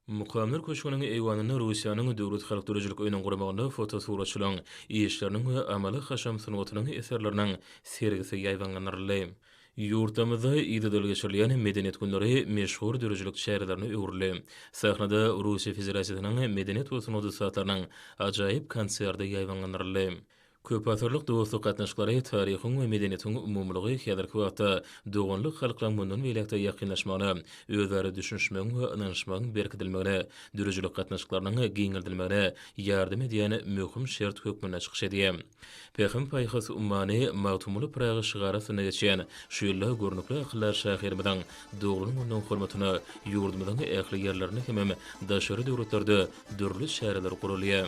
Mukamlar köşgüniň eýwanyna Russiýanyň döwlet halk dörejilik öýüniň gurmagynda fotosuraçylaryň işleriniň we amaly haşam sunuwatynyň eserleriniň sergisi ýaýlanlanyrly. Ýurtymyzda ýygydyl geçirilýän medeniýet günleri meşhur dörejilik şäherlerine öwrüli. Sahnada Russiýa Federasiýasynyň medeniýet we sunuwdy saatlarynyň ajaýyp konserdi ýaýlanlanyrly. Köp asyrlyk dostluk gatnaşyklary taryhyň we medeniýetiň umumlygy häzirki wagtda doganlyk halklaryň bundan beýlekde ýakynlaşmagyna, özleri düşünşmäň we ynanşmagyň berkidilmegine, dörejilik gatnaşyklarynyň giňirdilmegine ýardym edýän möhüm şert hökmüne çykyş edýär. Pehem paýhas ummany magtumly Praga şygarasyna geçýän şu ýylla görnükli akyllar şäherimiziň dogrunyň ondan hormatyna ýurdumyzyň ähli ýerlerini hemem daşary döwletlerde dörli şäherler gurulýar.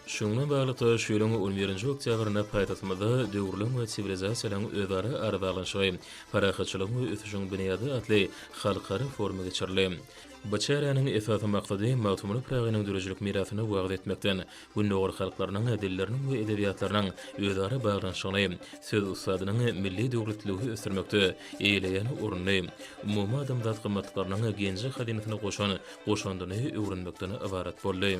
Şundan baglyda şu ýylyň 11-nji oktýabryna paýtagtymyzda döwürlüň we sivilizasiýalaryň özara aradalaşygy, parahatçylyk we ösüşiň büniýady atly halkara forumy geçirildi. Bu çähereniň esasy maksady magtumly Pragaňyň dörejilik mirasyny wagt etmekden, günnäwir halklarynyň dilleriniň we edebiýatlarynyň özara baglanyşygyny, söz ustadynyň milli döwletligi ösürmekde eýleýän uruny, umumy adamzat gymmatlyklarynyň genji hadynyny goşandyny öwrenmekden ibaret boldy.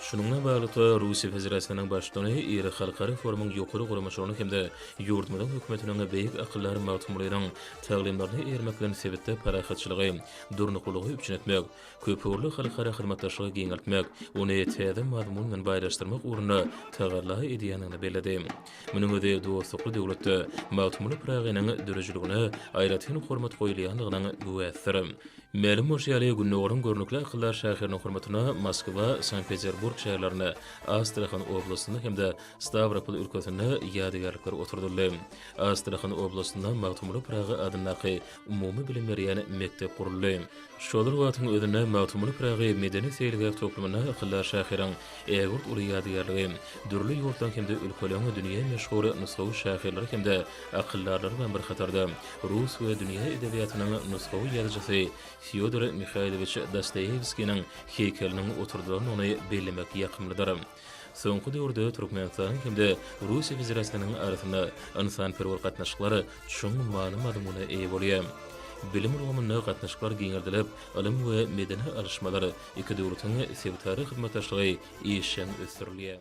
Şununla baglyda Russiýa Federasiýasynyň başçylygy ýeri halkara forumyň ýokary guramaşygyny hemde ýurdumyzyň hökümetiniň beýik akyllar magtumlarynyň taglimlerini ermekden sebäpde parahatçylygy, durnuklygy üçin etmek, köpürli halkara hyzmatdaşlygy giňeltmek, ony täze mazmun bilen baýlaşdyrmak uruny tagarla edýänini bellädi. Munyň özi dostlukly döwletde magtumly Pragaňyň dörejiligine aýratyn hormat goýulýanlygynyň güwäsdir. Mälim bolýary günnäwiriň görnükli akyllar şäheriniň hormatyna Moskwa, Sankt-Peterburg şäherlerini, Astrahan oblastyny hemde Stavropol ülkesini ýadygarlyklar oturdurly. Astrahan oblastynda magtumly Praga adynaky umumy bilim berýän mektep guruldy. Şolar wagtyň özünde magtumly Praga medeni seýilgär toplumyna akyllar şäheriň ägurt uly ýadygarlygy, dürli ýurtdan hemde ülkelerini dünýä meşhur nusgawy şäherler hemde akyllarlar bilen bir hatarda Rus we dünýä edebiýatynyň nusgawy ýazyjysy Fyodor Mikhailovich Dostoyevskiň heykeliniň oturdugyny ony bellemek ýakymlydyr. Soňky döwürde Türkmenistan hemde Russiýa Federasiýasynyň arasynda insan-perwer gatnaşyklary çyň manyny eýe bolýar. Bilim urumyny gatnaşyklar giňirdilip, ilim we medeni alışmalary iki döwletiň sebäpdäri hyzmatdaşlygy işen ösürilýär.